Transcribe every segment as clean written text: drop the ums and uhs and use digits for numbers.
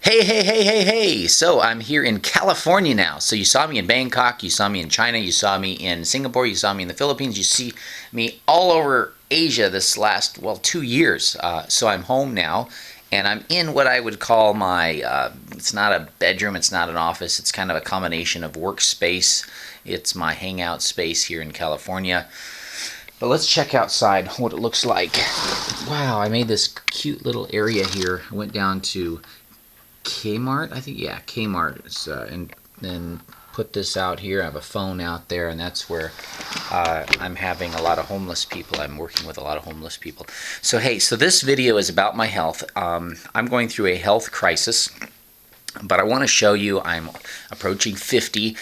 Hey, hey, hey, hey, hey! So I'm here in California now. So you saw me in Bangkok, you saw me in China, you saw me in Singapore, you saw me in the Philippines, you see me all over Asia this last, well, 2 years. So I'm home now, and I'm in what I would call my, it's not a bedroom, it's not an office, it's kind of a combination of workspace. It's my hangout space here in California. But let's check outside what it looks like. Wow, I made this cute little area here. I went down to Kmart, I think. Yeah, Kmart. And then put this out here. I have a phone out there, and that's where I'm having a lot of homeless people. I'm working with a lot of homeless people. So hey, so this video is about my health. I'm going through a health crisis, but I want to show you I'm approaching 50.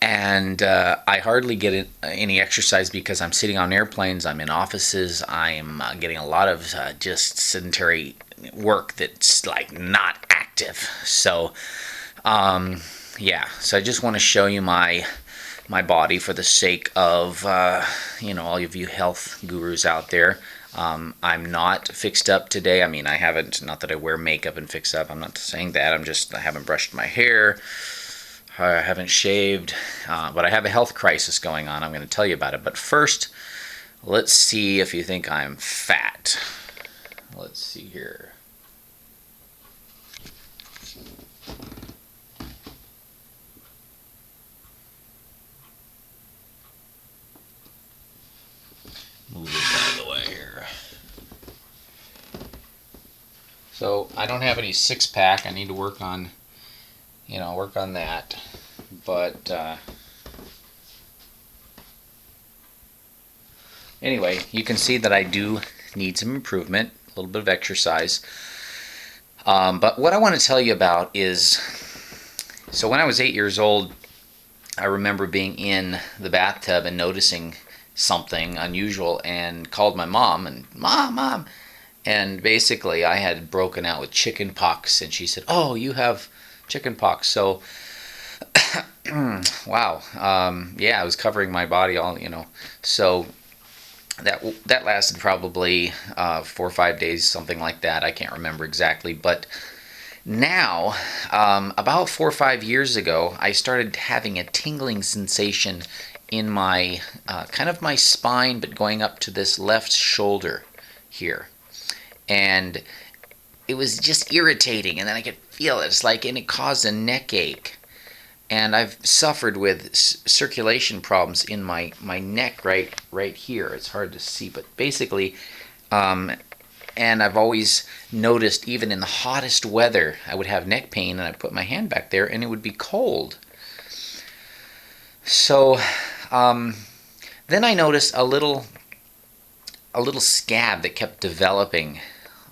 And I hardly get any exercise because I'm sitting on airplanes, I'm in offices, I'm getting a lot of just sedentary work that's like not active. So, yeah, so I just want to show you my body for the sake of, all of you health gurus out there. I'm not fixed up today. I mean, I haven't, not that I wear makeup and fix up, I'm not saying that. I haven't brushed my hair. I haven't shaved, but I have a health crisis going on. I'm going to tell you about it. But first, let's see if you think I'm fat. Let's see here. Move this out of the way here. So I don't have any six-pack. I need to work on, work on that. But anyway, you can see that I do need some improvement, a little bit of exercise. But what I want to tell you about is, so when I was 8 years old, I remember being in the bathtub and noticing something unusual and called my mom and, Mom. And basically I had broken out with chicken pox, and she said, oh, you have chicken pox. So wow. Yeah, I was covering my body all. So that lasted probably 4 or 5 days, something like that. I can't remember exactly. But now, about 4 or 5 years ago, I started having a tingling sensation in my kind of my spine, but going up to this left shoulder here. And it was just irritating, and then I could feel it. It's like, and it caused a neck ache. And I've suffered with circulation problems in my neck right here. It's hard to see, but basically, and I've always noticed even in the hottest weather, I would have neck pain, and I'd put my hand back there, and it would be cold. So then I noticed a little scab that kept developing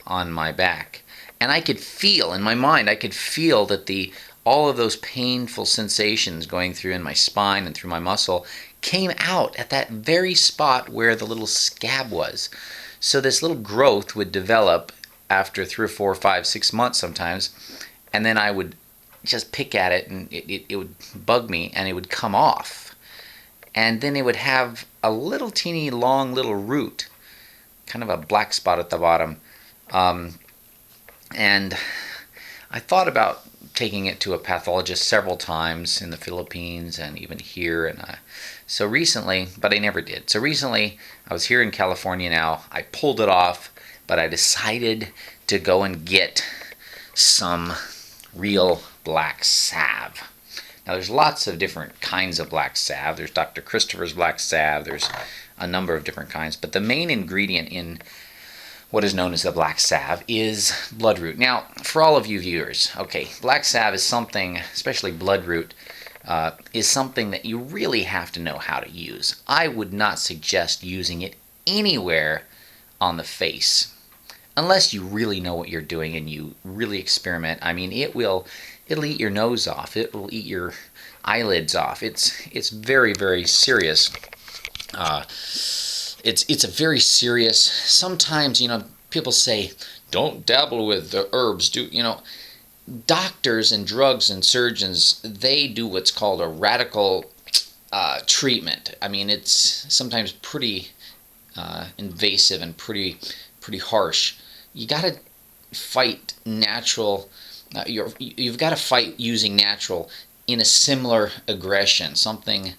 on my back, and I could feel in my mind, I could feel that all of those painful sensations going through in my spine and through my muscle came out at that very spot where the little scab was. So this little growth would develop after 3 or 4 or 5, 6 months sometimes, and then I would just pick at it, and it would bug me, and it would come off. And then it would have a little teeny long little root, kind of a black spot at the bottom. And I thought about taking it to a pathologist several times in the Philippines and even here, and so recently, but I never did. So recently, I was here in California now. I pulled it off, but I decided to go and get some real black salve. Now, there's lots of different kinds of black salve. There's Dr. Christopher's black salve. There's a number of different kinds, but the main ingredient in what is known as the black salve is bloodroot. Now, for all of you viewers, okay, black salve is something, especially bloodroot, is something that you really have to know how to use. I would not suggest using it anywhere on the face unless you really know what you're doing and you really experiment. I mean, it'll eat your nose off. It will eat your eyelids off. It's very, very serious. It's a very serious. Sometimes, people say, don't dabble with the herbs. Doctors and drugs and surgeons, they do what's called a radical treatment. I mean, it's sometimes pretty invasive and pretty harsh. You got to fight natural You've got to fight using natural in a similar aggression. Something.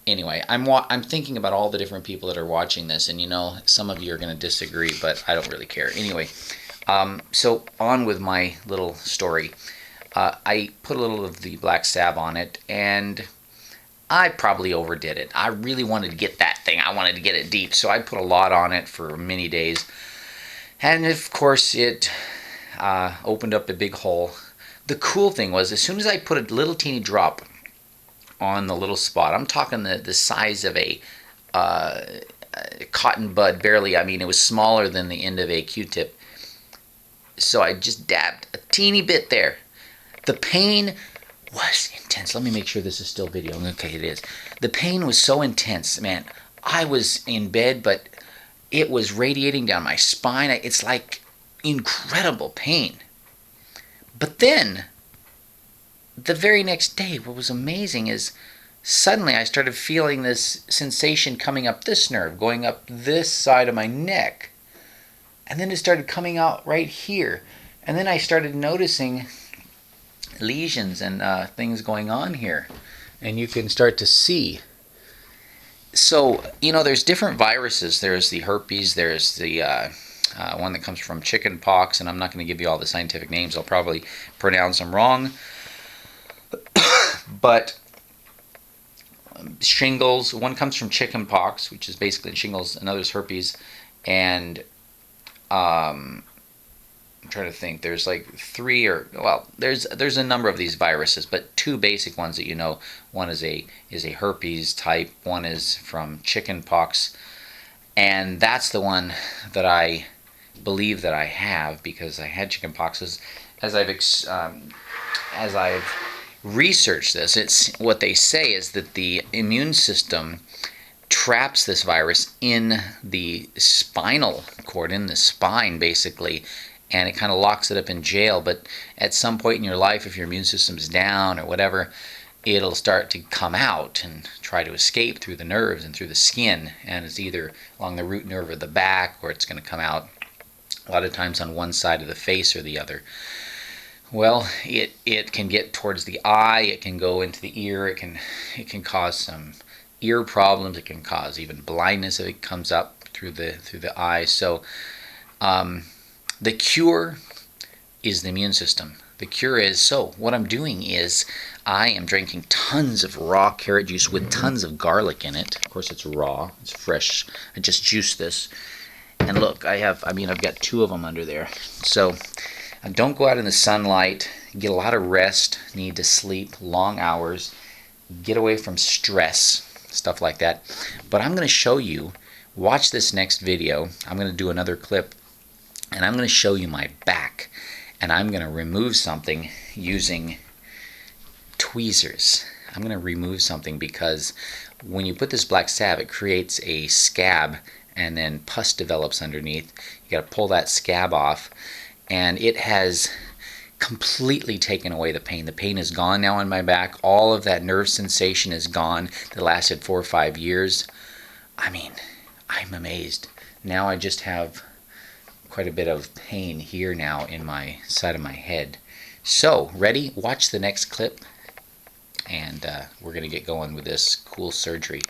Anyway, I'm thinking about all the different people that are watching this, and some of you are going to disagree, but I don't really care. Anyway, so on with my little story. I put a little of the black salve on it, and I probably overdid it. I really wanted to get that thing. I wanted to get it deep, so I put a lot on it for many days. And of course, it opened up a big hole. The cool thing was, as soon as I put a little teeny drop on the little spot, I'm talking the size of a cotton bud, barely. I mean, it was smaller than the end of a Q-tip. So I just dabbed a teeny bit there. The pain was intense. Let me make sure this is still video. Okay, it is. The pain was so intense, man. I was in bed, but it was radiating down my spine. It's like incredible pain. But then, the very next day, what was amazing is suddenly I started feeling this sensation coming up this nerve, going up this side of my neck. And then it started coming out right here. And then I started noticing lesions and things going on here. And you can start to see. So, there's different viruses. There's the herpes, there's the one that comes from chicken pox, and I'm not going to give you all the scientific names. I'll probably pronounce them wrong. But shingles, one comes from chicken pox, which is basically shingles, another is herpes, and I'm trying to think. There's like there's a number of these viruses, but two basic ones that one is a herpes type, one is from chicken pox, and that's the one that I believe that I have because I had chicken pox. As I've researched this, it's what they say is that the immune system traps this virus in the spinal cord, in the spine basically, and it kind of locks it up in jail. But at some point in your life, if your immune system's down or whatever, it'll start to come out and try to escape through the nerves and through the skin, and it's either along the root nerve of the back, or it's going to come out a lot of times on one side of the face or the other. Well, it can get towards the eye, it can go into the ear, it can cause some ear problems, it can cause even blindness if it comes up through the eye. So the cure is the immune system. The cure is, so what I'm doing is I am drinking tons of raw carrot juice with tons of garlic in it. Of course it's raw, it's fresh. I just juiced this. And look, I've got two of them under there. So don't go out in the sunlight, get a lot of rest, need to sleep long hours, get away from stress, stuff like that. But I'm going to show you, watch this next video, I'm going to do another clip, and I'm going to show you my back, and I'm going to remove something using tweezers. I'm going to remove something because when you put this black salve, it creates a scab, and then pus develops underneath. You got to pull that scab off, and it has completely taken away the pain. The pain is gone now on my back. All of that nerve sensation is gone that lasted 4 or 5 years. I'm amazed. Now I just have quite a bit of pain here now in my side of my head. So, ready? Watch the next clip, and we're going to get going with this cool surgery.